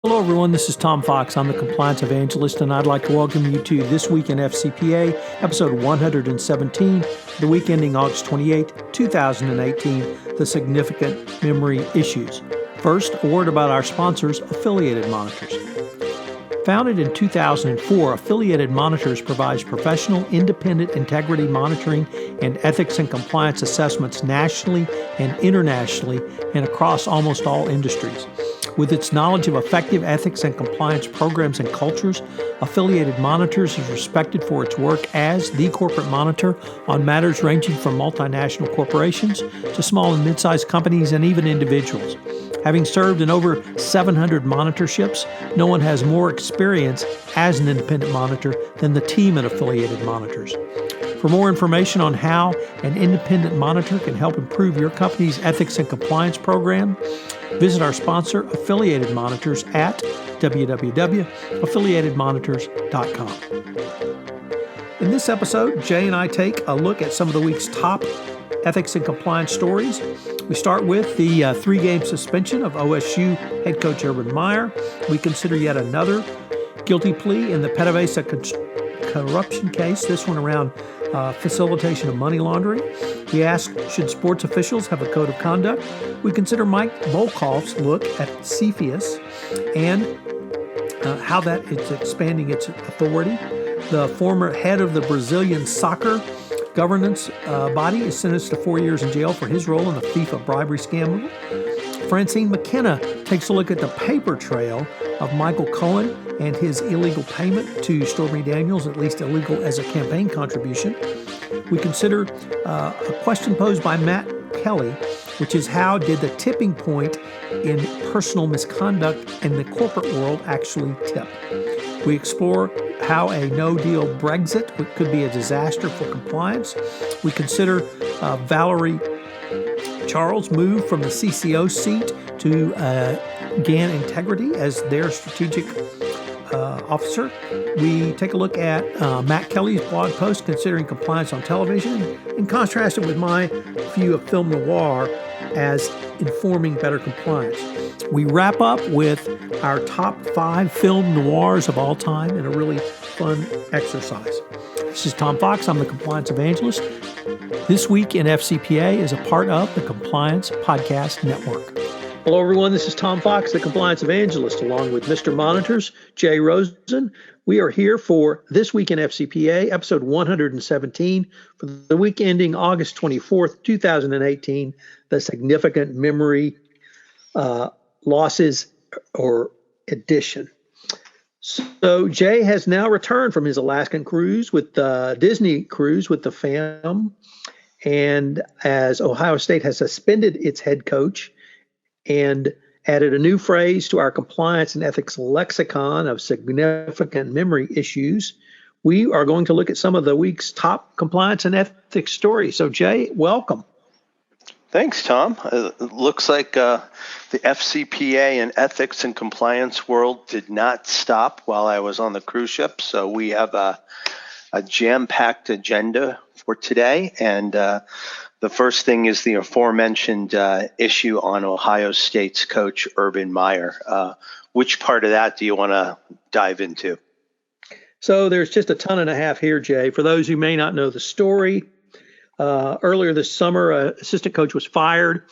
Hello, everyone. This is Tom Fox. I'm the Compliance Evangelist, and I'd like to welcome you to This Week in FCPA, Episode 117, the week ending August 28, 2018, the significant memory issues. First, a word about our sponsors, Affiliated Monitors. Founded in 2004, Affiliated Monitors provides professional, independent integrity monitoring and ethics and compliance assessments nationally and internationally and across almost all industries. With its knowledge of effective ethics and compliance programs and cultures, Affiliated Monitors is respected for its work as the corporate monitor on matters ranging from multinational corporations to small and mid-sized companies and even individuals. Having served in over 700 monitorships, no one has more experience as an independent monitor than the team at Affiliated Monitors. For more information on how an independent monitor can help improve your company's ethics and compliance program, visit our sponsor, Affiliated Monitors, at www.affiliatedmonitors.com. In this episode, Jay and I take a look at some of the week's top ethics and compliance stories. We start with the 3-game suspension of OSU head coach Urban Meyer. We consider yet another guilty plea in the PdVSA corruption case, this one around facilitation of money laundering. We ask, should sports officials have a code of conduct? We consider Mike Volkov's look at CFIUS and how that is expanding its authority. The former head of the Brazilian soccer governance body is sentenced to 4 years in jail for his role in the FIFA bribery scandal. Francine McKenna takes a look at the paper trail of Michael Cohen and his illegal payment to Stormy Daniels, at least illegal as a campaign contribution. We consider a question posed by Matt Kelly, which is how did the tipping point in personal misconduct in the corporate world actually tip? We explore how a no-deal Brexit could be a disaster for compliance. We consider Valerie Charles' move from the CCO seat to GAN Integrity as their strategic officer. We take a look at Matt Kelly's blog post considering compliance on television and contrast it with my view of film noir as informing better compliance. We wrap up with our top 5 film noirs of all time in a really fun exercise. This is Tom Fox. I'm the Compliance Evangelist. This Week in FCPA is a part of the Compliance Podcast Network. Hello, everyone. This is Tom Fox, the Compliance Evangelist, along with Mr. Monitors, Jay Rosen. We are here for This Week in FCPA, Episode 117, for the week ending August 24th, 2018, the significant memory losses or addition. So Jay has now returned from his Alaskan cruise with the Disney cruise with the fam, and as Ohio State has suspended its head coach and added a new phrase to our compliance and ethics lexicon of significant memory issues, we are going to look at some of the week's top compliance and ethics stories. So Jay, welcome. Thanks, Tom. It looks like the FCPA and ethics and compliance world did not stop while I was on the cruise ship. So we have a jam-packed agenda for today. And the first thing is the aforementioned issue on Ohio State's coach, Urban Meyer. Which part of that do you want to dive into? So there's just a ton and a half here, Jay. For those who may not know the story, earlier this summer, an assistant coach was fired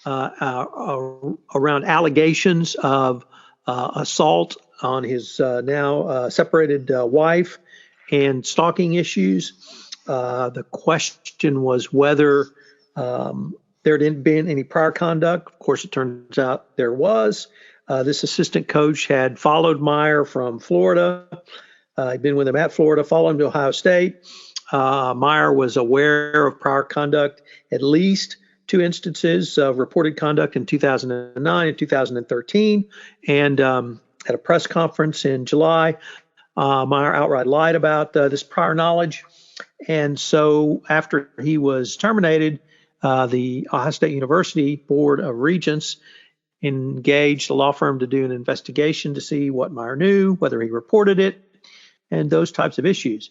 around allegations of assault on his now separated wife and stalking issues. The question was whether there had been any prior conduct. Of course, it turns out there was. This assistant coach had followed Meyer from Florida. He'd been with him at Florida, followed him to Ohio State. Meyer was aware of prior conduct, at least 2 instances of reported conduct in 2009 and 2013. And at a press conference in July, Meyer outright lied about this prior knowledge. And so after he was terminated, the Ohio State University Board of Regents engaged a law firm to do an investigation to see what Meyer knew, whether he reported it, and those types of issues.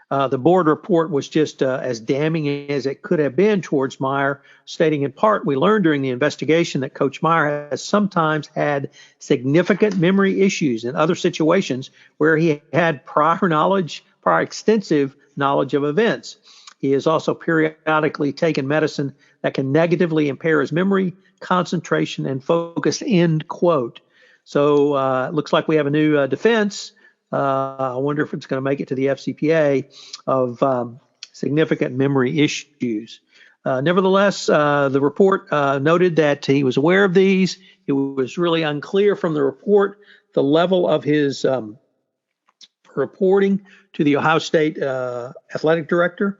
The board report was just as damning as it could have been towards Meyer, stating in part, we learned during the investigation that Coach Meyer has sometimes had significant memory issues in other situations where he had prior extensive knowledge of events. He has also periodically taken medicine that can negatively impair his memory, concentration, and focus, end quote. So it looks like we have a new defense. I wonder if it's going to make it to the FCPA of significant memory issues. Nevertheless, the report noted that he was aware of these. It was really unclear from the report the level of his reporting to the Ohio State athletic director.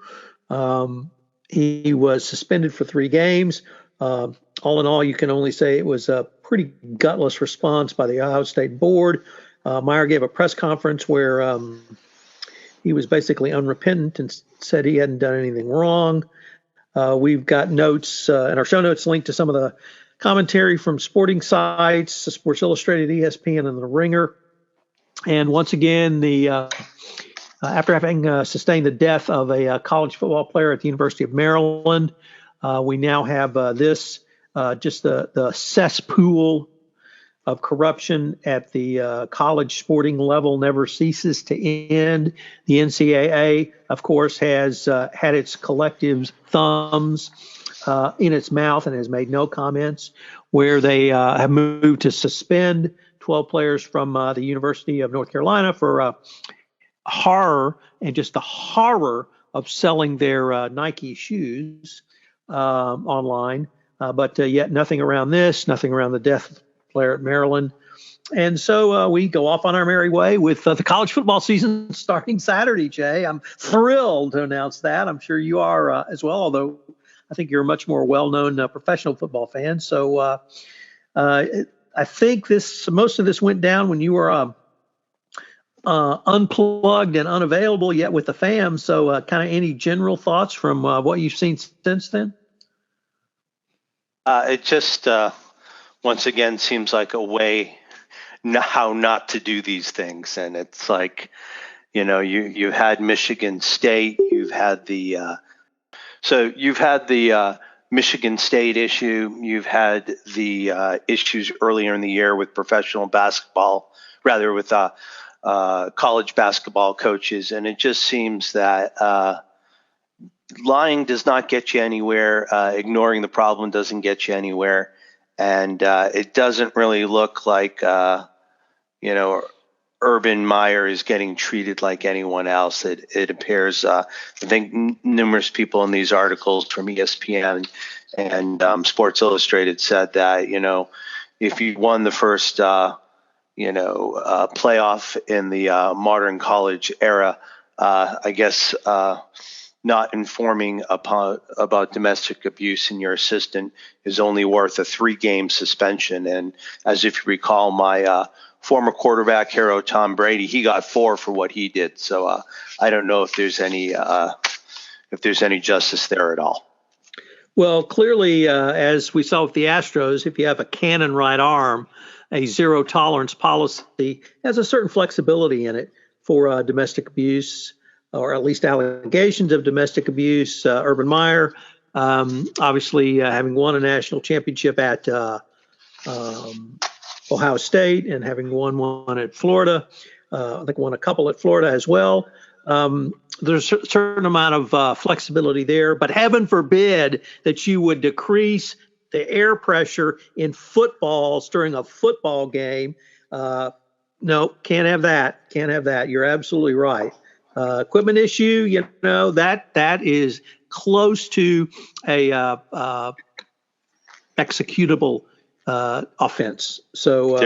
He was suspended for 3 games. All in all, you can only say it was a pretty gutless response by the Ohio State board. Meyer gave a press conference where he was basically unrepentant and said he hadn't done anything wrong. We've got notes in our show notes linked to some of the commentary from sporting sites, Sports Illustrated, ESPN, and The Ringer. And once again, after having sustained the death of a college football player at the University of Maryland, we now have just the cesspool of corruption at the college sporting level never ceases to end. The NCAA, of course, has had its collective thumbs in its mouth and has made no comments, where they have moved to suspend 12 players from the University of North Carolina for horror and just the horror of selling their Nike shoes online. But yet nothing around this, nothing around the death player at Maryland. And so we go off on our merry way with the college football season starting Saturday, Jay. I'm thrilled to announce that. I'm sure you are as well, although I think you're a much more well-known professional football fan. So I think most of this went down when you were unplugged and unavailable, yet with the fam. So kind of any general thoughts from what you've seen since then? It just once again seems like a way how not to do these things, and it's like, you had Michigan State, you've had the Michigan State issue, you've had the issues earlier in the year with professional basketball, rather with college basketball coaches, and it just seems that lying does not get you anywhere. Ignoring the problem doesn't get you anywhere. And it doesn't really look like, Urban Meyer is getting treated like anyone else. It appears, I think numerous people in these articles from ESPN and Sports Illustrated said that, if you won the first, playoff in the modern college era, I guess not informing about domestic abuse in your assistant is only worth a 3-game suspension. And as if you recall, my former quarterback hero, Tom Brady, he got 4 for what he did. So I don't know if there's any justice there at all. Well, clearly, as we saw with the Astros, if you have a cannon right arm, a zero tolerance policy has a certain flexibility in it for domestic abuse, or at least allegations of domestic abuse. Urban Meyer, obviously having won a national championship at Ohio State and having won one at Florida, I think won a couple at Florida as well. There's a certain amount of flexibility there, but heaven forbid that you would decrease the air pressure in footballs during a football game. No, can't have that. Can't have that. You're absolutely right. Equipment issue, that is close to a executable offense. So,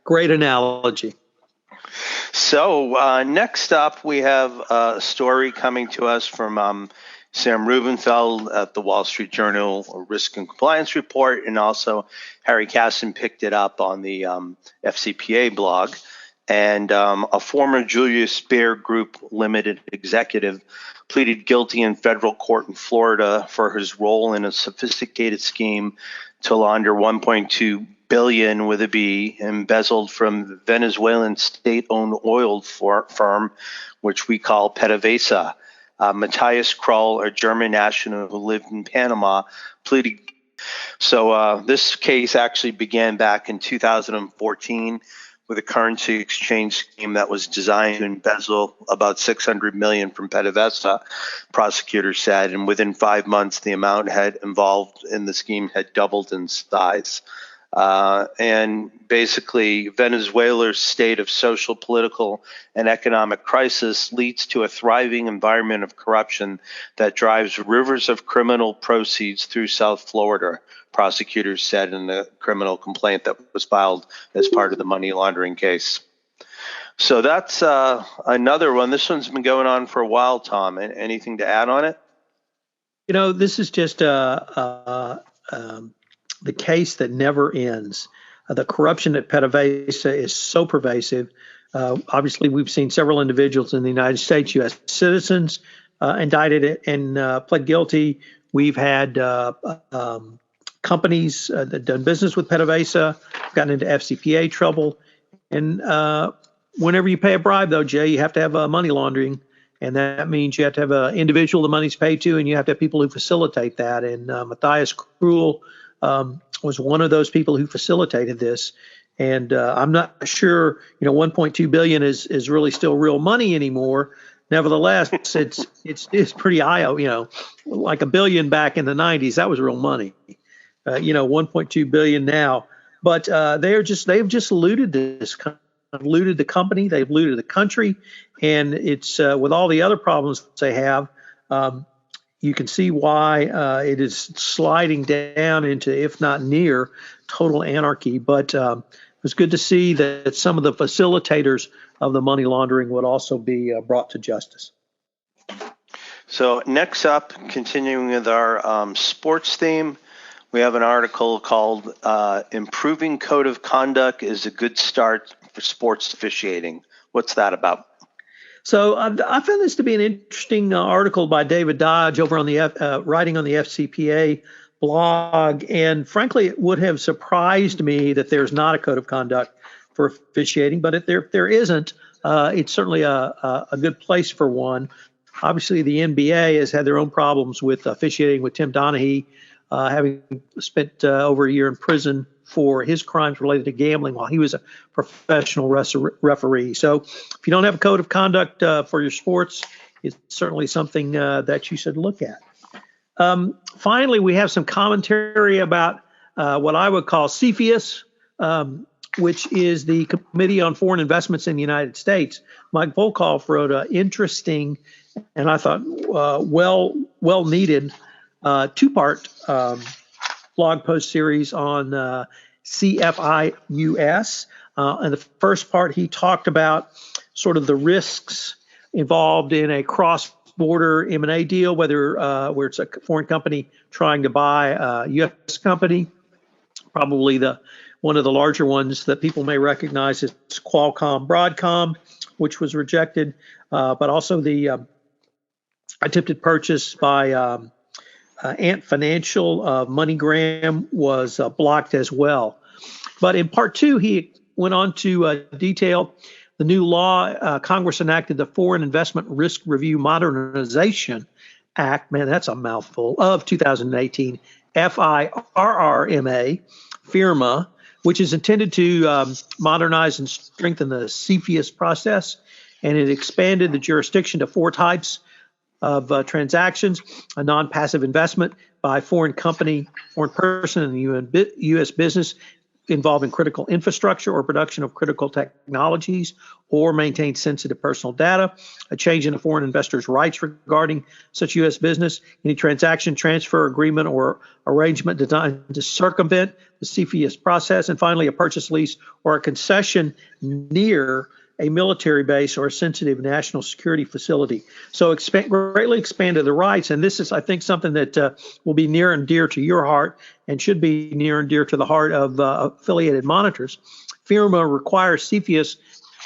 great analogy. So next up, we have a story coming to us from Sam Rubenfeld at the Wall Street Journal Risk and Compliance Report, and also Harry Casson picked it up on the FCPA blog. And a former Julius Baer Group Limited executive pleaded guilty in federal court in Florida for his role in a sophisticated scheme to launder $1.2 billion with a B embezzled from the Venezuelan state-owned oil firm, which we call PdVSA. Matthias Kroll, a German national who lived in Panama, pleaded. So this case actually began back in 2014 with a currency exchange scheme that was designed to embezzle about $600 million from PdVSA, prosecutors said, and within 5 months, the amount had involved in the scheme had doubled in size. And basically, Venezuela's state of social, political, and economic crisis leads to a thriving environment of corruption that drives rivers of criminal proceeds through South Florida, prosecutors said in the criminal complaint that was filed as part of the money laundering case. So that's another one. This one's been going on for a while, Tom. Anything to add on it? This is just the case that never ends. The corruption at PdVSA is so pervasive. Obviously, we've seen several individuals in the United States, U.S. citizens, indicted and pled guilty. We've had companies that done business with PdVSA, gotten into FCPA trouble. And whenever you pay a bribe, though, Jay, you have to have money laundering. And that means you have to have an individual the money's paid to, and you have to have people who facilitate that. And Matthias Kroll was one of those people who facilitated this. And I'm not sure, 1.2 billion is really still real money anymore. Nevertheless, it's pretty like a billion back in the 90s. That was real money. 1.2 billion now. But they've just looted looted the company. They've looted the country, and it's with all the other problems they have. You can see why it is sliding down into, if not near, total anarchy. But it was good to see that some of the facilitators of the money laundering would also be brought to justice. So next up, continuing with our sports theme, we have an article called Improving Code of Conduct is a Good Start for Sports Officiating. What's that about? So I found this to be an interesting article by David Dodge over on the writing on the FCPA blog, and frankly, it would have surprised me that there's not a code of conduct for officiating. But if there isn't, it's certainly a good place for one. Obviously, the NBA has had their own problems with officiating, with Tim Donaghy having spent over a year in prison for his crimes related to gambling while he was a professional referee. So if you don't have a code of conduct for your sports, it's certainly something that you should look at. Finally, we have some commentary about what I would call CFIUS, which is the Committee on Foreign Investments in the United States. Mike Volkov wrote an interesting, and I thought well needed, two-part blog post series on CFIUS. In the first part, he talked about sort of the risks involved in a cross-border M&A deal, whether where it's a foreign company trying to buy a U.S. company. Probably one of the larger ones that people may recognize is Qualcomm Broadcom, which was rejected, but also the attempted purchase by Ant Financial of MoneyGram was blocked as well. But in part two, he went on to detail the new law. Congress enacted the Foreign Investment Risk Review Modernization Act, man, that's a mouthful, of 2018, FIRRMA, which is intended to modernize and strengthen the CFIUS process. And it expanded the jurisdiction to 4 types of transactions: a non-passive investment by foreign company, foreign person in the U.S. business involving critical infrastructure or production of critical technologies, or maintain sensitive personal data; a change in a foreign investor's rights regarding such U.S. business; any transaction, transfer, agreement, or arrangement designed to circumvent the CFIUS process; and finally, a purchase, lease, or a concession near a military base or a sensitive national security facility. So greatly expanded the rights. And this is, I think, something that will be near and dear to your heart and should be near and dear to the heart of affiliated monitors. FIRRMA requires CFIUS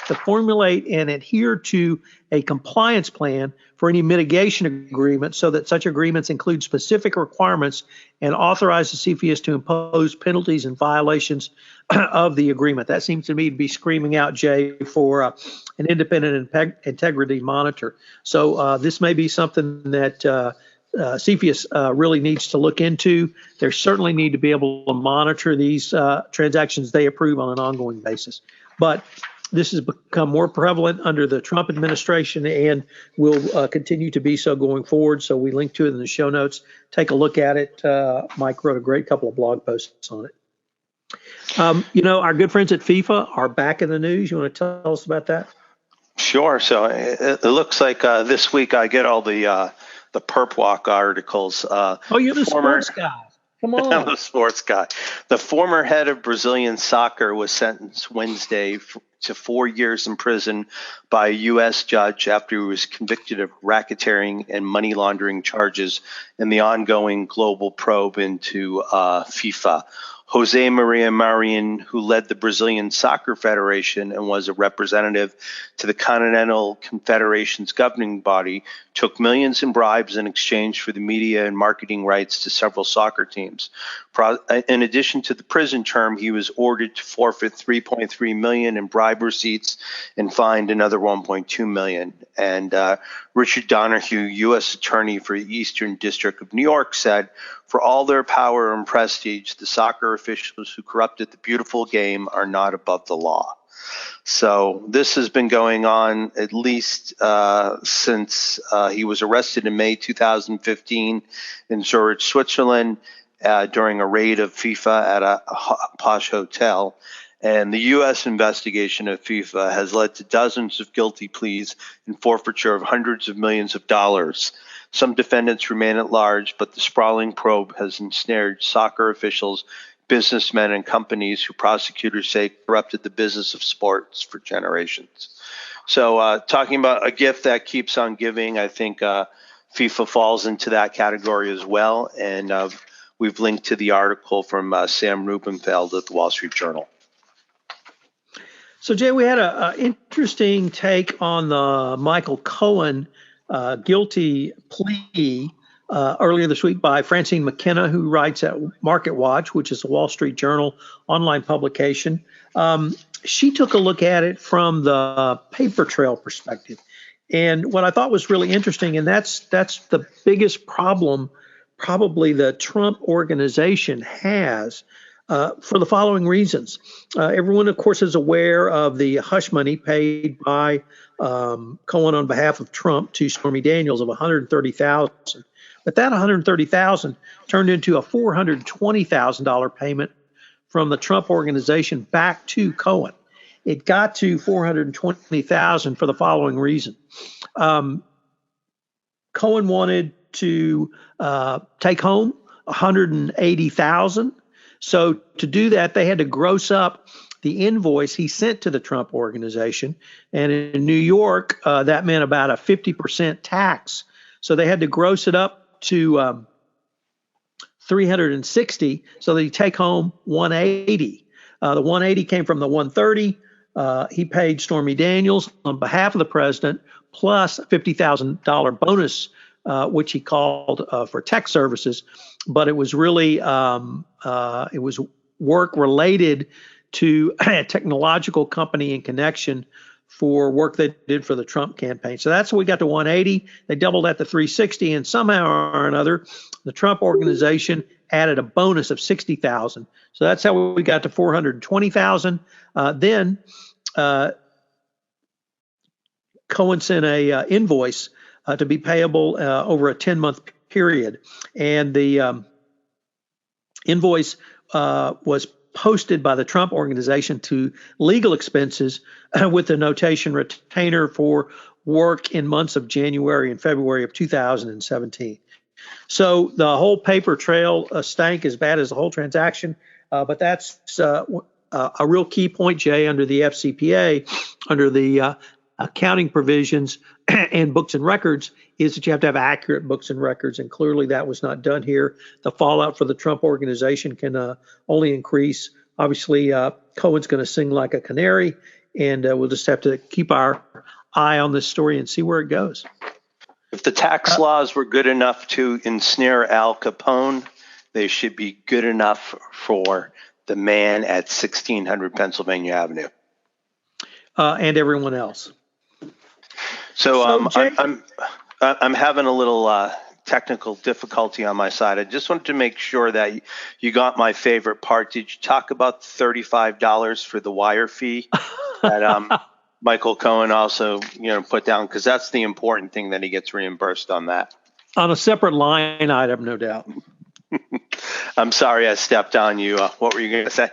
to formulate and adhere to a compliance plan for any mitigation agreement so that such agreements include specific requirements and authorize the CFIUS to impose penalties and violations of the agreement. That seems to me to be screaming out, Jay, for an independent integrity monitor. So this may be something that CFIUS really needs to look into. They certainly need to be able to monitor these transactions they approve on an ongoing basis. But this has become more prevalent under the Trump administration and will continue to be so going forward. So we link to it in the show notes. Take a look at it. Mike wrote a great couple of blog posts on it. Our good friends at FIFA are back in the news. You want to tell us about that? Sure. So it looks like this week I get all the Perp Walk articles. You're the sports guy. Come on. I'm a sports guy. The former head of Brazilian soccer was sentenced Wednesday to 4 years in prison by a U.S. judge after he was convicted of racketeering and money laundering charges in the ongoing global probe into FIFA. Jose Maria Marian, who led the Brazilian Soccer Federation and was a representative to the Continental Confederation's governing body, took millions in bribes in exchange for the media and marketing rights to several soccer teams. In addition to the prison term, he was ordered to forfeit $3.3 million in bribe receipts and fined another $1.2 million. And Richard Donahue, U.S. Attorney for the Eastern District of New York, said, "For all their power and prestige, the soccer officials who corrupted the beautiful game are not above the law." So this has been going on at least since he was arrested in May 2015 in Zurich, Switzerland, during a raid of FIFA at a posh hotel. And the U.S. investigation of FIFA has led to dozens of guilty pleas and forfeiture of hundreds of millions of dollars. Some defendants remain at large, but the sprawling probe has ensnared soccer officials, businessmen, and companies who prosecutors say corrupted the business of sports for generations. So talking about a gift that keeps on giving, I think FIFA falls into that category as well. And we've linked to the article from Sam Rubenfeld at the Wall Street Journal. So, Jay, we had an interesting take on the Michael Cohen guilty plea earlier this week by Francine McKenna, who writes at Market Watch, which is a Wall Street Journal online publication. She took a look at it from the paper trail perspective. And what I thought was really interesting, and that's the biggest problem probably the Trump organization has, for the following reasons. Everyone, of course, is aware of the hush money paid by Cohen on behalf of Trump to Stormy Daniels of $130,000. But that $130,000 turned into a $420,000 payment from the Trump organization back to Cohen. It got to $420,000 for the following reason. Cohen wanted to take home $180,000. So to do that, they had to gross up the invoice he sent to the Trump organization. And in New York, that meant about a 50% tax. So they had to gross it up to 360 so that he take home 180. The 180 came from the 130. He paid Stormy Daniels on behalf of the president plus a $50,000 bonus, which he called for tech services. But it was really it was work related to a technological company in connection for work they did for the Trump campaign. So that's how we got to 180. They doubled that to 360, and somehow or another, the Trump organization added a bonus of 60,000. So that's how we got to 420,000. Then Cohen sent a invoice to be payable over a 10-month period, and the invoice was posted by the Trump organization to legal expenses with the notation retainer for work in months of January and February of 2017. So the whole paper trail stank as bad as the whole transaction, but that's a real key point, Jay, under the FCPA, under the accounting provisions and books and records, is that you have to have accurate books and records, and clearly that was not done here. The fallout for the Trump organization can only increase. Obviously, Cohen's going to sing like a canary and we'll just have to keep our eye on this story and see where it goes. If the tax laws were good enough to ensnare Al Capone, they should be good enough for the man at 1600 Pennsylvania Avenue. And everyone else. So Jay, I'm having a little technical difficulty on my side. I just wanted to make sure that you got my favorite part. Did you talk about the $35 for the wire fee that Michael Cohen also put down? Because that's the important thing, that he gets reimbursed on that. On a separate line item, no doubt. I'm sorry I stepped on you. What were you going to say?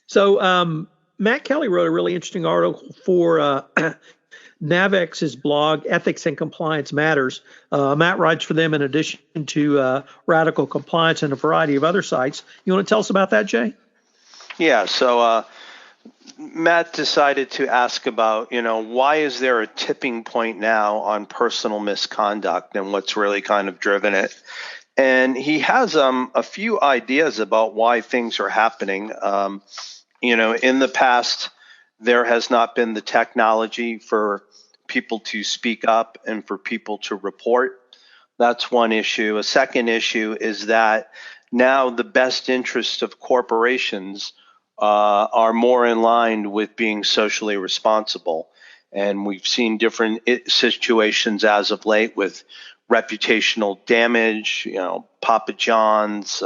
So Matt Kelly wrote a really interesting article for Navex's blog, Ethics and Compliance Matters. Matt writes for them in addition to Radical Compliance and a variety of other sites. You want to tell us about that, Jay? Yeah, so Matt decided to ask about, why is there a tipping point now on personal misconduct and what's really kind of driven it? And he has a few ideas about why things are happening. In the past, there has not been the technology for people to speak up and for people to report. That's one issue. A second issue is that now the best interests of corporations are more in line with being socially responsible. And we've seen different situations as of late with reputational damage, Papa John's,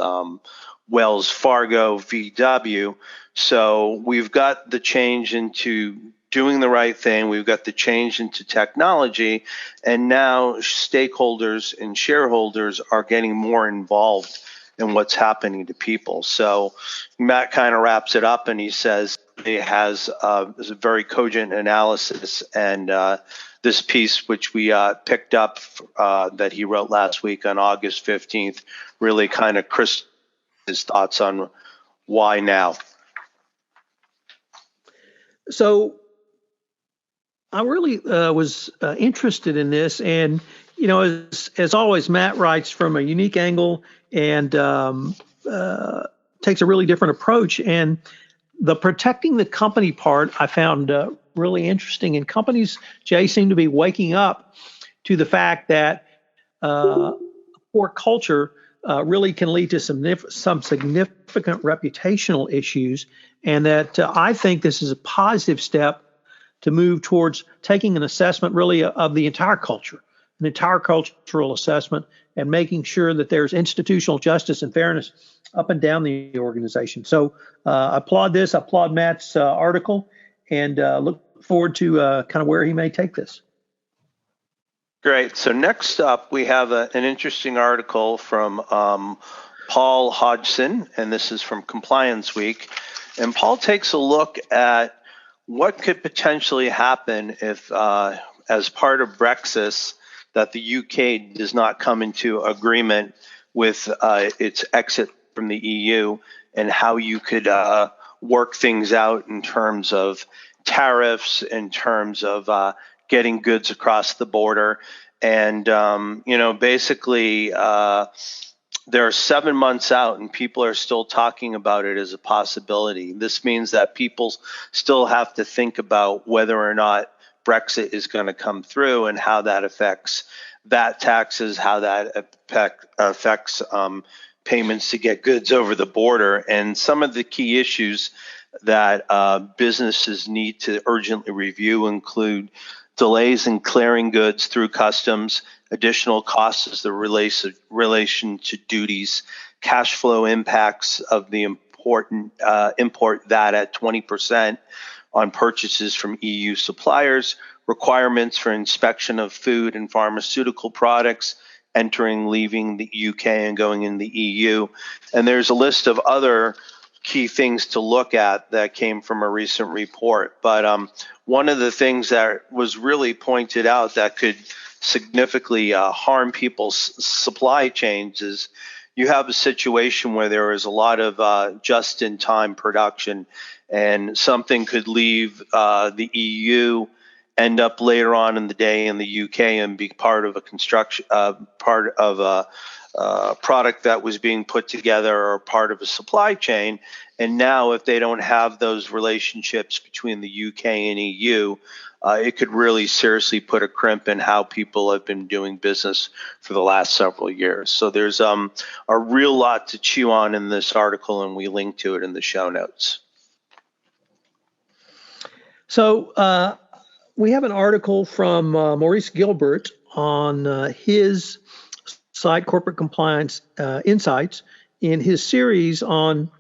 Wells Fargo, VW. So we've got the change into doing the right thing. We've got the change into technology, and now stakeholders and shareholders are getting more involved in what's happening to people. So Matt kind of wraps it up, and he says he has a very cogent analysis, and this piece, which we picked up that he wrote last week on August 15th, really kind of crystallized his thoughts on why now. So I really was interested in this, and as always, Matt writes from a unique angle and takes a really different approach. And the protecting the company part I found really interesting. And companies, Jay, seem to be waking up to the fact that poor culture really can lead to some significant reputational issues, and that I think this is a positive step to move towards taking an assessment really of the entire culture, an entire cultural assessment, and making sure that there's institutional justice and fairness up and down the organization. So I applaud Matt's article, and look forward to kind of where he may take this. Great. So next up, we have an interesting article from Paul Hodgson, and this is from Compliance Week. And Paul takes a look at what could potentially happen if, as part of Brexit, that the UK does not come into agreement with its exit from the EU, and how you could work things out in terms of tariffs, in terms of getting goods across the border. And, basically, they're 7 months out and people are still talking about it as a possibility. This means that people still have to think about whether or not Brexit is going to come through and how that affects VAT taxes, how that affects payments to get goods over the border. And some of the key issues that businesses need to urgently review include delays in clearing goods through customs, additional costs as the relation to duties, cash flow impacts of the import VAT at 20% on purchases from EU suppliers, requirements for inspection of food and pharmaceutical products entering, leaving the UK and going in the EU. And there's a list of other key things to look at that came from a recent report. But one of the things that was really pointed out that could significantly harm people's supply chains is you have a situation where there is a lot of just-in-time production, and something could leave the EU, end up later on in the day in the UK, and be part of a product that was being put together or part of a supply chain. And now, if they don't have those relationships between the UK and EU, it could really seriously put a crimp in how people have been doing business for the last several years. So there's a real lot to chew on in this article, and we link to it in the show notes. So we have an article from Maurice Gilbert on his site, Corporate Compliance Insights, in his series on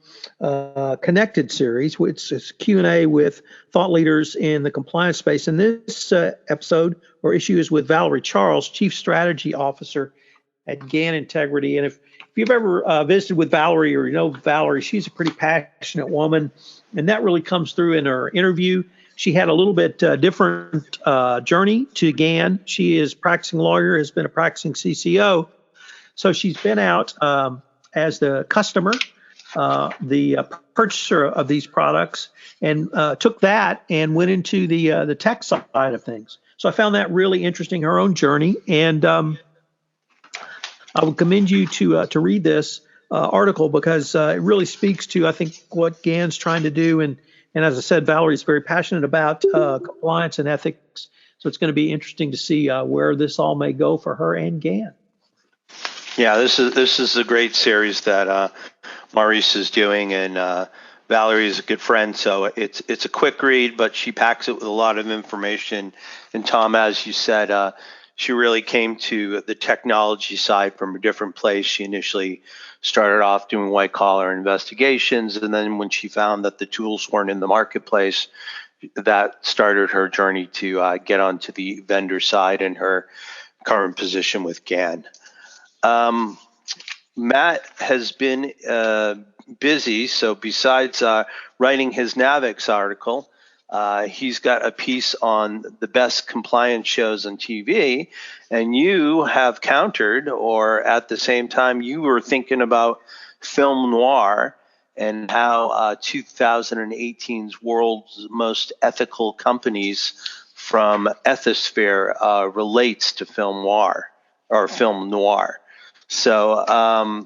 Connected series, which is Q&A with thought leaders in the compliance space. And this episode or issue is with Valerie Charles, Chief Strategy Officer at GAN Integrity. And if you've ever visited with Valerie or you know Valerie, she's a pretty passionate woman, and that really comes through in her interview. She had a little bit different journey to GAN. She is a practicing lawyer, has been a practicing CCO. So she's been out as the customer, the purchaser of these products, and took that and went into the tech side of things. So I found that really interesting, her own journey. And I would commend you to read this article because it really speaks to, I think, what GAN's trying to do. And as I said, Valerie's very passionate about compliance and ethics. So it's going to be interesting to see where this all may go for her and GAN. Yeah, this is a great series that Maurice is doing, and Valerie is a good friend, so it's a quick read, but she packs it with a lot of information. And Tom, as you said, she really came to the technology side from a different place. She initially started off doing white collar investigations, and then when she found that the tools weren't in the marketplace, that started her journey to get onto the vendor side and her current position with GAN. Matt has been busy, so besides writing his Navix article, he's got a piece on the best compliance shows on TV, and you have countered, or at the same time, you were thinking about film noir and how 2018's world's most ethical companies from Ethisphere relates to film noir or film noir. So,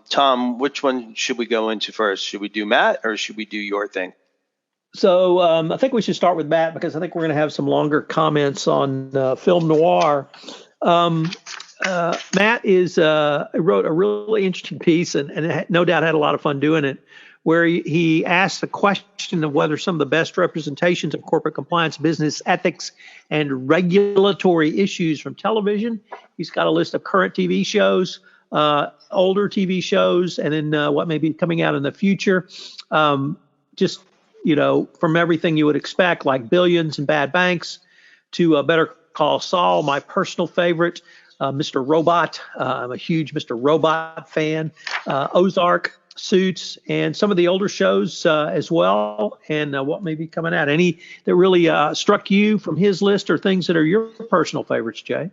Tom, which one should we go into first? Should we do Matt or should we do your thing? So I think we should start with Matt because I think we're going to have some longer comments on film noir. Matt wrote a really interesting piece and no doubt had a lot of fun doing it, where he asked the question of whether some of the best representations of corporate compliance, business ethics, and regulatory issues from television. He's got a list of current TV shows, older TV shows, and then what may be coming out in the future. Just, from everything you would expect, like Billions and Bad Banks, to Better Call Saul, my personal favorite, Mr. Robot. I'm a huge Mr. Robot fan. Ozark, Suits, and some of the older shows as well, and what may be coming out. Any that really struck you from his list or things that are your personal favorites, Jay?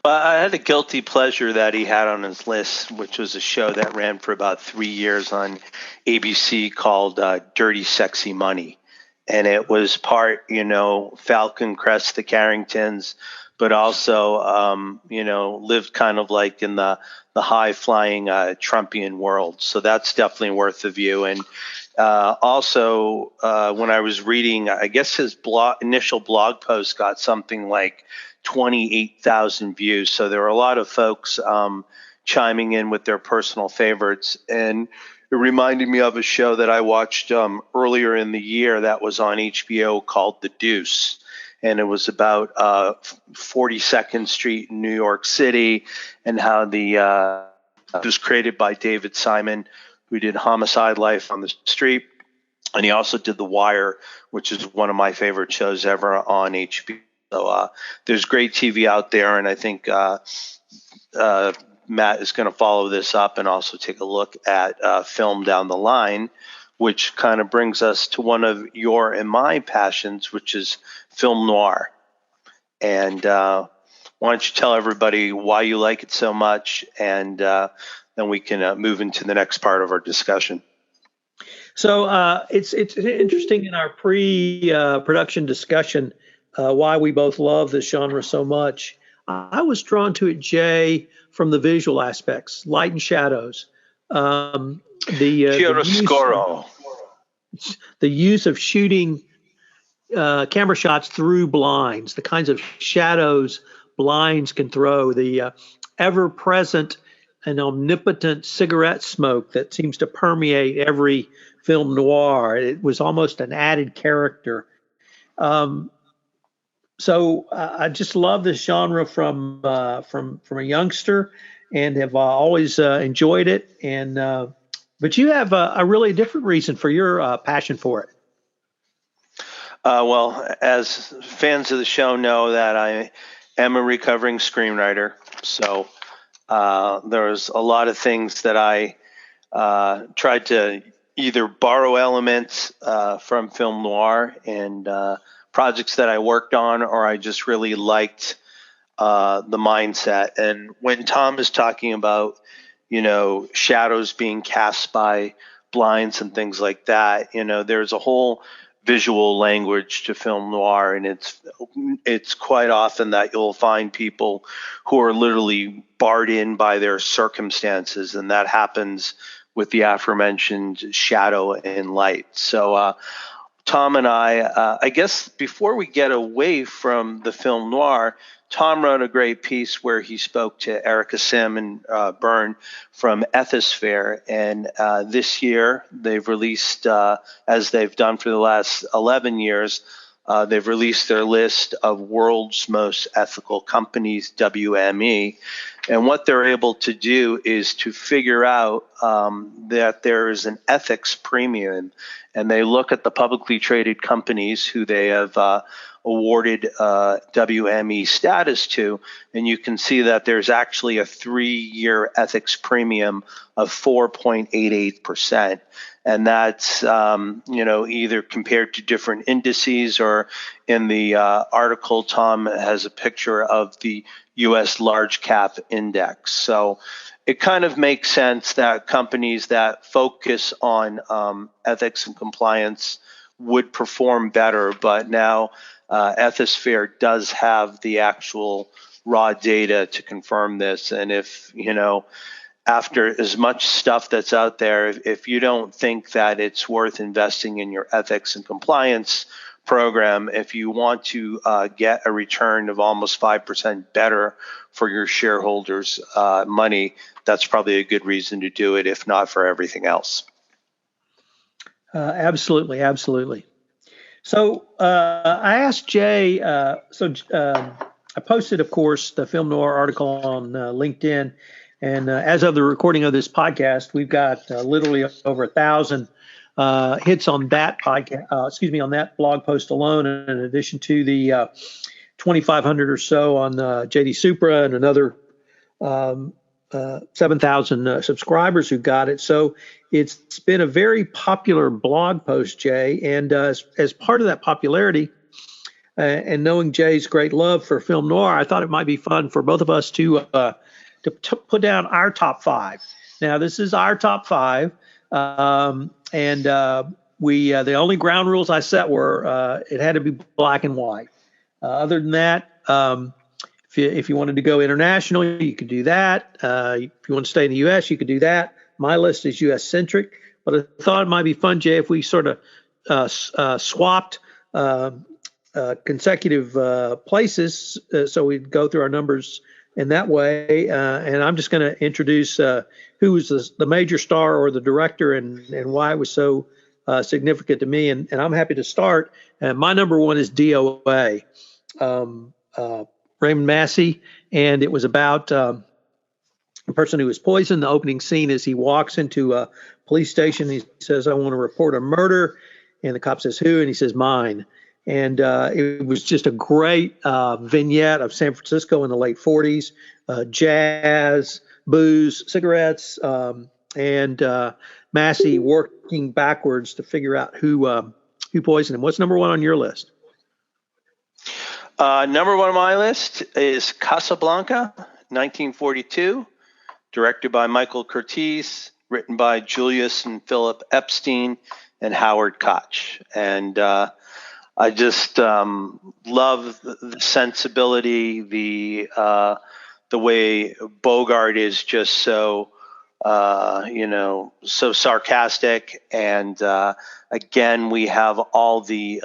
Well, I had a guilty pleasure that he had on his list, which was a show that ran for about 3 years on ABC called Dirty Sexy Money. And it was part, Falcon Crest, the Carringtons, but also, lived kind of like in the high-flying Trumpian world. So that's definitely worth the view. And also, when I was reading, I guess his initial blog post got something like 28,000 views. So there were a lot of folks chiming in with their personal favorites. And it reminded me of a show that I watched earlier in the year that was on HBO called The Deuce. And it was about 42nd Street in New York City and how it was created by David Simon, who did Homicide: Life on the Street. And he also did The Wire, which is one of my favorite shows ever on HBO. So there's great TV out there, and I think Matt is going to follow this up and also take a look at film down the line, which kind of brings us to one of your and my passions, which is film noir. And why don't you tell everybody why you like it so much, and then we can move into the next part of our discussion. So it's interesting in our pre-production discussion why we both love this genre so much. I was drawn to it, Jay, from the visual aspects, light and shadows. The chiaroscuro. the use of shooting camera shots through blinds, the kinds of shadows blinds can throw, the ever-present and omnipotent cigarette smoke that seems to permeate every film noir. It was almost an added character. So I just love this genre from a youngster, and have always enjoyed it. And but you have a really different reason for your passion for it. Well, as fans of the show know, that I am a recovering screenwriter. So there's a lot of things that I tried to either borrow elements from film noir and projects that I worked on, or I just really liked the mindset. And when Tom is talking about, shadows being cast by blinds and things like that, there's a whole visual language to film noir, and it's quite often that you'll find people who are literally barred in by their circumstances, and that happens with the aforementioned shadow and light. So Tom and I guess before we get away from the film noir, Tom wrote a great piece where he spoke to Erica Sim and Byrne from Ethisphere. And this year, they've released, as they've done for the last 11 years, they've released their list of world's most ethical companies, WME. And what they're able to do is to figure out that there is an ethics premium. And they look at the publicly traded companies who they have awarded WME status to, and you can see that there's actually a 3-year ethics premium of 4.88%. And that's, either compared to different indices, or in the article, Tom has a picture of the U.S. large cap index. So it kind of makes sense that companies that focus on ethics and compliance would perform better. But now Ethisphere does have the actual raw data to confirm this. And if, after as much stuff that's out there, if you don't think that it's worth investing in your ethics and compliance program, if you want to get a return of almost 5% better for your shareholders' money, that's probably a good reason to do it, if not for everything else. Absolutely. So I asked Jay, I posted, of course, the Film Noir article on LinkedIn. And as of the recording of this podcast, we've got literally over 1,000 hits on that podcast, on that blog post alone, in addition to the 2,500 or so on JD Supra, and another 7,000 subscribers who got it. So it's been a very popular blog post, Jay. And as part of that popularity, and knowing Jay's great love for film noir, I thought it might be fun for both of us to put down our top 5. Now, this is our top 5, and we the only ground rules I set were it had to be black and white. Other than that, if you wanted to go international, you could do that. If you want to stay in the U.S., you could do that. My list is U.S. centric, but I thought it might be fun, Jay, if we sort of swapped consecutive places, so we'd go through our numbers in that way. And I'm just going to introduce who was the major star or the director, and why it was so significant to me. And I'm happy to start. My number 1 is DOA, Raymond Massey, and it was about a person who was poisoned. The opening scene is he walks into a police station. He says, "I want to report a murder," and the cop says, "Who?" And he says, "Mine." And it was just a great vignette of San Francisco in the late 40s, jazz, booze, cigarettes, and Massey working backwards to figure out who poisoned him. What's number 1 on your list? Number 1 on my list is Casablanca, 1942, directed by Michael Curtiz, written by Julius and Philip Epstein and Howard Koch. And I just love the sensibility, the way Bogart is just so so sarcastic. And again, we have all the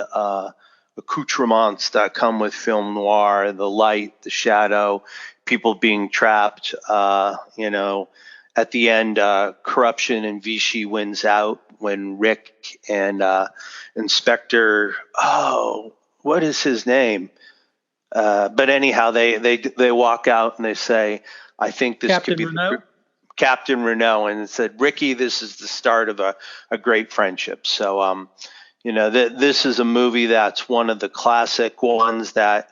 accoutrements that come with film noir, the light, the shadow, people being trapped. At the end, corruption and Vichy wins out when Rick and Inspector, what is his name? But anyhow, they walk out and they say, I think this Captain could be Renault? Captain Renault, and it said, Ricky, this is the start of a great friendship. So, this is a movie that's one of the classic ones that,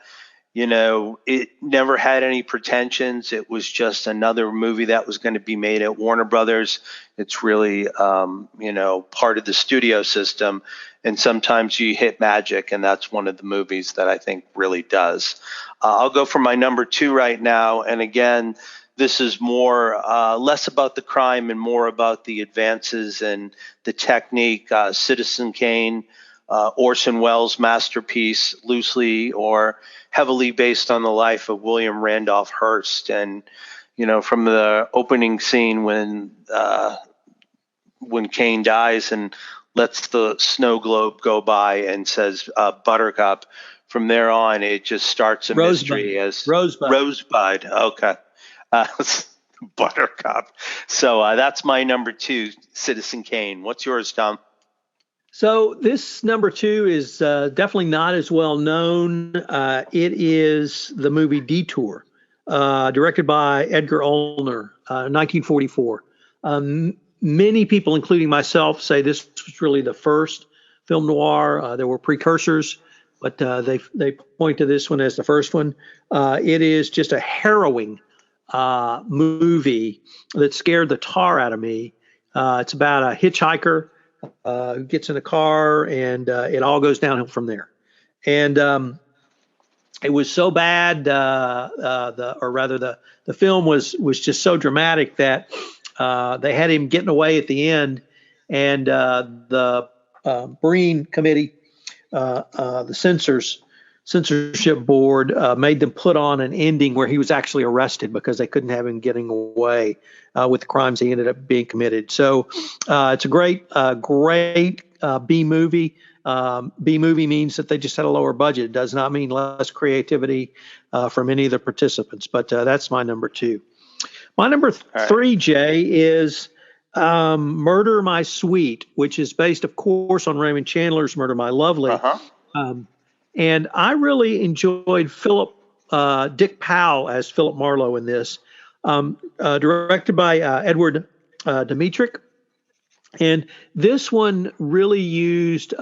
it never had any pretensions. It was just another movie that was going to be made at Warner Brothers. It's really, part of the studio system. And sometimes you hit magic, and that's one of the movies that I think really does. I'll go for my number 2 right now. And again, this is more, less about the crime and more about the advances and the technique. Citizen Kane, Orson Welles' masterpiece, loosely or heavily based on the life of William Randolph Hearst. And, from the opening scene when Kane dies and lets the snow globe go by and says, Buttercup, from there on, it just starts a mystery as Rosebud. Okay. Buttercup. So that's my number 2, Citizen Kane. What's yours, Tom? So this number 2 is definitely not as well known. It is the movie Detour, directed by Edgar Olner, 1944. Many people, including myself, say this was really the first film noir. There were precursors, but they point to this one as the first one. It is just a harrowing movie that scared the tar out of me. It's about a hitchhiker who gets in a car, and it all goes downhill from there. And it was so bad, the film was just so dramatic that they had him getting away at the end, and the Breen Committee, the censorship board, made them put on an ending where he was actually arrested because they couldn't have him getting away with the crimes he ended up being committed. So it's a great B movie. B movie means that they just had a lower budget. It does not mean less creativity from any of the participants. But that's my number 2. My number 3, Jay, is Murder My Sweet, which is based, of course, on Raymond Chandler's Murder My Lovely. Uh-huh. And I really enjoyed Dick Powell as Philip Marlowe in this, directed by Edward Dmytryk. And this one really used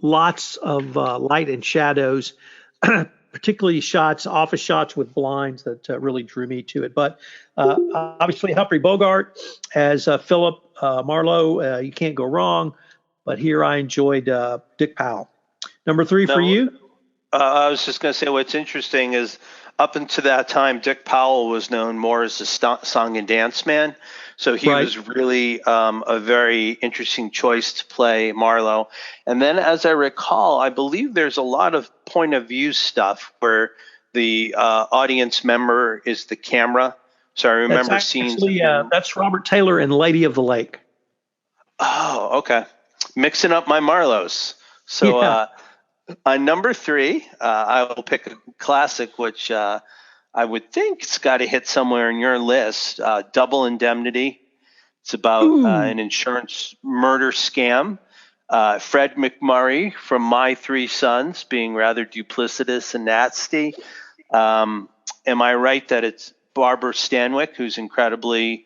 lots of light and shadows, particularly office shots with blinds that really drew me to it. But obviously Humphrey Bogart as Philip Marlowe, you can't go wrong. But here I enjoyed Dick Powell. Number 3 for you? I was just going to say what's interesting is up until that time, Dick Powell was known more as a song and dance man. So he was really a very interesting choice to play Marlowe. And then as I recall, I believe there's a lot of point of view stuff where the audience member is the camera. So I remember scenes. That's Robert Taylor in Lady of the Lake. Oh, okay. Mixing up my Marlowes. So on number 3, I will pick a classic, which I would think it's got to hit somewhere in your list, Double Indemnity. It's about an insurance murder scam. Fred McMurray from My 3 Sons being rather duplicitous and nasty. Am I right that it's Barbara Stanwyck, who's incredibly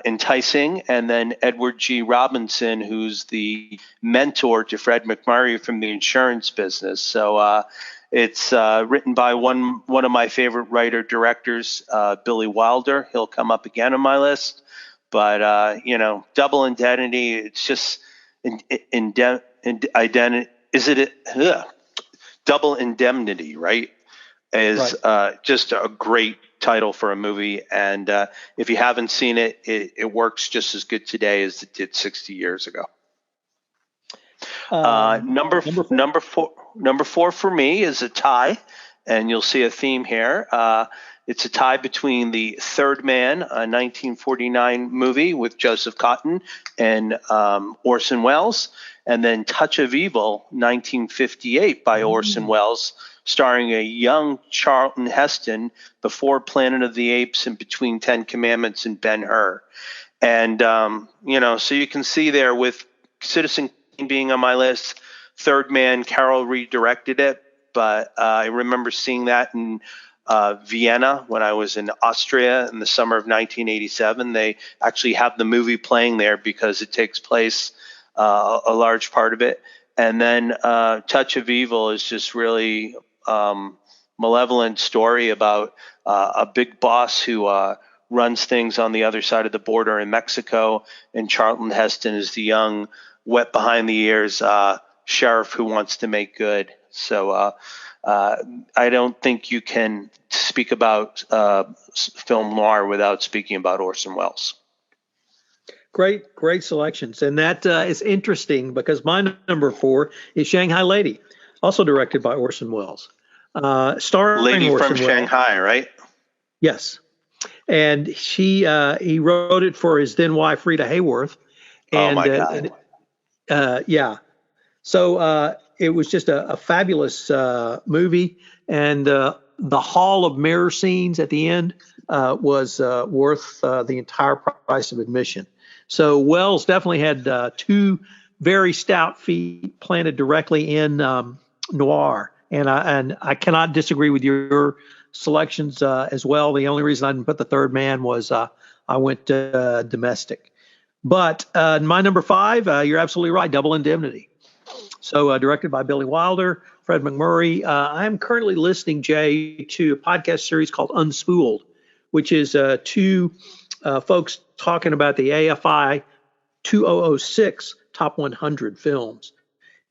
enticing, and then Edward G. Robinson, who's the mentor to Fred McMurray from the insurance business. So it's written by one of my favorite writer-directors, Billy Wilder. He'll come up again on my list. But, Double Indemnity, it's just identity. Is it Double Indemnity, right? Is just a great title for a movie, and if you haven't seen it, it works just as good today as it did 60 years ago. Number four for me is a tie, and you'll see a theme here. It's a tie between The Third Man, a 1949 movie with Joseph Cotten and Orson Welles, and then Touch of Evil, 1958 by Orson Welles, starring a young Charlton Heston before Planet of the Apes and between 10 Commandments and Ben-Hur. And, so you can see there with Citizen Kane being on my list, Third Man, Carol redirected it, but I remember seeing that in Vienna when I was in Austria in the summer of 1987. They actually have the movie playing there because it takes place a large part of it. And then Touch of Evil is just really malevolent story about a big boss who runs things on the other side of the border in Mexico, and Charlton Heston is the young, wet behind the ears sheriff who wants to make good. So I don't think you can speak about film noir without speaking about Orson Welles. Great selections. And that is interesting because my number 4 is Shanghai Lady, also directed by Orson Welles. Starring Lady Orson from Welles. Shanghai, right? Yes. And he wrote it for his then wife, Rita Hayworth. And, oh, my God. Yeah. So it was just a fabulous movie. And the hall of mirror scenes at the end was worth the entire price of admission. So Wells definitely had 2 very stout feet planted directly in noir. And I cannot disagree with your selections as well. The only reason I didn't put The Third Man was I went domestic. But my number 5, you're absolutely right, Double Indemnity. So directed by Billy Wilder, Fred McMurray. I'm currently listening, Jay, to a podcast series called Unspooled, which is 2 folks talking about the AFI 2006 Top 100 films.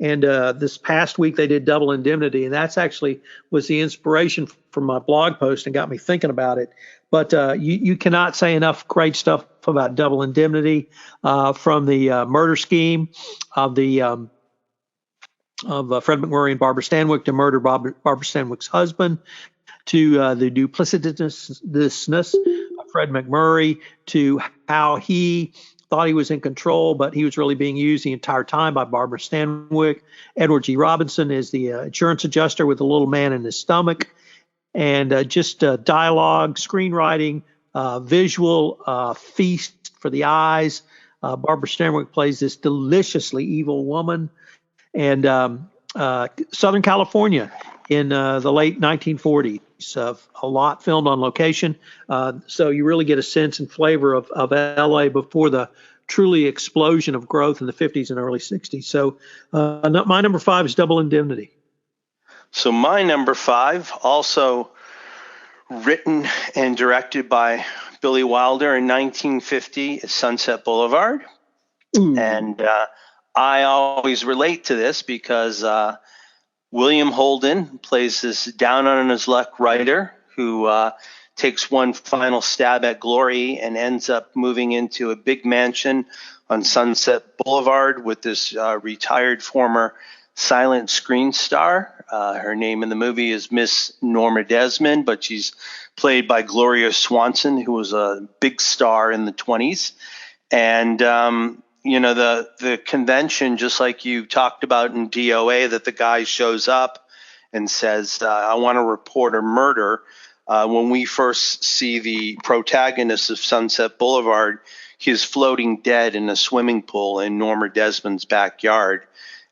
And this past week they did Double Indemnity, and that's actually was the inspiration for my blog post and got me thinking about it. But you cannot say enough great stuff about Double Indemnity, from the murder scheme of the of Fred McMurray and Barbara Stanwyck to murder Barbara Stanwyck's husband, to the duplicitousness of Fred McMurray, to how he thought he was in control, but he was really being used the entire time by Barbara Stanwyck. Edward G. Robinson is the insurance adjuster with a little man in his stomach. And just dialogue, screenwriting, visual feast for the eyes. Barbara Stanwyck plays this deliciously evil woman. And Southern California in the late 1940s, a lot filmed on location. So you really get a sense and flavor of LA before the truly explosion of growth in the 50s and early 60s. So my number 5 is Double Indemnity. So my number 5, also written and directed by Billy Wilder in 1950, is Sunset Boulevard. Ooh. And I always relate to this because William Holden plays this down on his luck writer who takes one final stab at glory and ends up moving into a big mansion on Sunset Boulevard with this retired former silent screen star. Her name in the movie is Miss Norma Desmond, but she's played by Gloria Swanson, who was a big star in the 20s. And the convention, just like you talked about in DOA, that the guy shows up and says, I want to report a murder. When we first see the protagonist of Sunset Boulevard, he's floating dead in a swimming pool in Norma Desmond's backyard.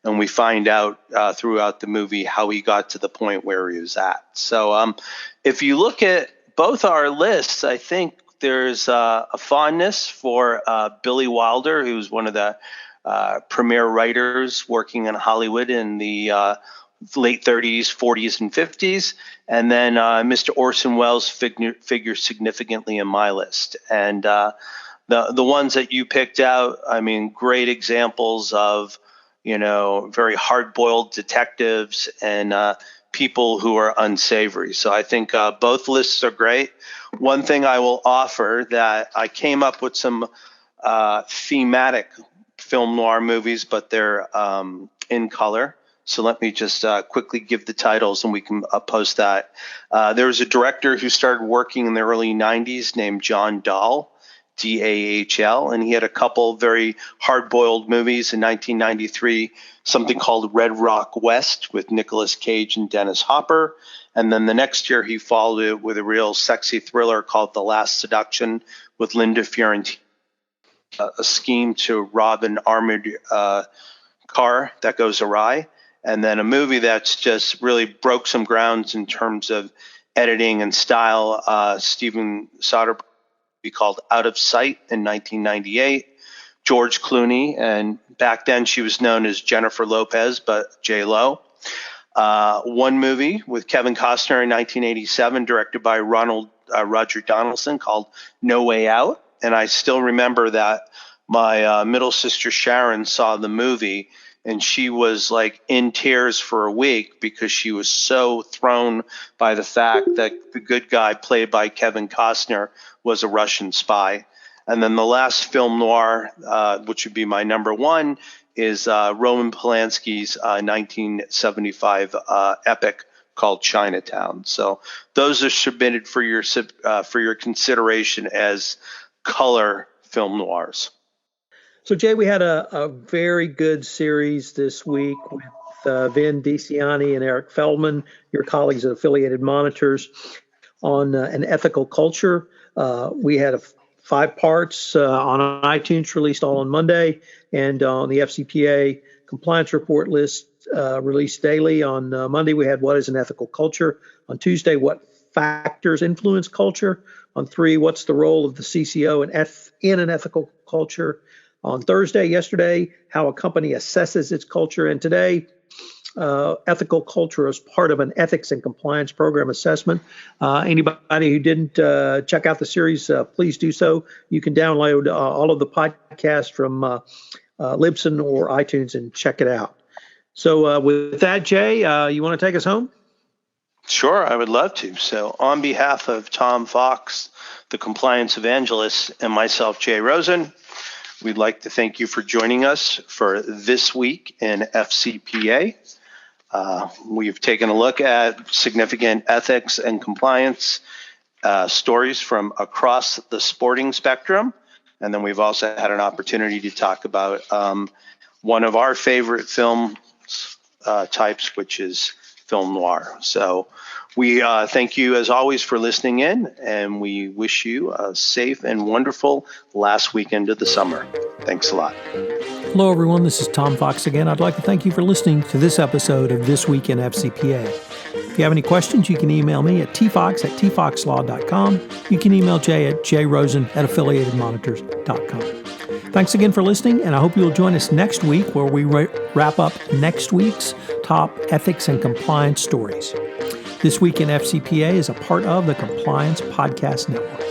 And we find out throughout the movie how he got to the point where he was at. So if you look at both our lists, I think there's a fondness for Billy Wilder, who's one of the premier writers working in Hollywood in the late 30s, 40s, and 50s. And then Mr. Orson Welles figures significantly in my list. And the ones that you picked out, I mean, great examples of, very hard-boiled detectives and people who are unsavory. So I think both lists are great. One thing I will offer that I came up with some thematic film noir movies, but they're in color. So let me just quickly give the titles and we can post that. There was a director who started working in the early 90s named John Dahl, Dahl, and he had a couple very hard-boiled movies in 1993, something called Red Rock West with Nicolas Cage and Dennis Hopper. And then the next year he followed it with a real sexy thriller called The Last Seduction with Linda Fiorentino, a scheme to rob an armored car that goes awry. And then a movie that's just really broke some grounds in terms of editing and style, Steven Soderbergh, called Out of Sight in 1998. George Clooney, and back then she was known as Jennifer Lopez, but J-Lo. One movie with Kevin Costner in 1987, directed by Roger Donaldson, called No Way Out. And I still remember that my middle sister Sharon saw the movie, and she was like in tears for a week because she was so thrown by the fact that the good guy played by Kevin Costner was a Russian spy. And then the last film noir, which would be my number one, is Roman Polanski's 1975 epic called Chinatown. So those are submitted for your consideration as color film noirs. So, Jay, we had a very good series this week with Vin DiCiani and Eric Feldman, your colleagues at Affiliated Monitors, on an ethical culture. We had 5 parts on iTunes, released all on Monday, and on the FCPA compliance report list released daily. On Monday, we had What is an Ethical Culture? On Tuesday, What factors influence culture? On 3, What's the role of the CCO in an ethical culture? On Thursday, yesterday, How a company assesses its culture. And today, ethical culture as part of an ethics and compliance program assessment. Anybody who didn't check out the series, please do so. You can download all of the podcasts from Libsyn or iTunes and check it out. So with that, Jay, you want to take us home? Sure, I would love to. So on behalf of Tom Fox, the compliance evangelist, and myself, Jay Rosen, we'd like to thank you for joining us for This Week in FCPA. We've taken a look at significant ethics and compliance stories from across the sporting spectrum. And then we've also had an opportunity to talk about one of our favorite film types, which is film noir. So we thank you, as always, for listening in, and we wish you a safe and wonderful last weekend of the summer. Thanks a lot. Hello, everyone. This is Tom Fox again. I'd like to thank you for listening to this episode of This Week in FCPA. If you have any questions, you can email me at tfox@tfoxlaw.com. You can email Jay at jrosen@affiliatedmonitors.com. Thanks again for listening, and I hope you'll join us next week where we wrap up next week's top ethics and compliance stories. This Week in FCPA is a part of the Compliance Podcast Network.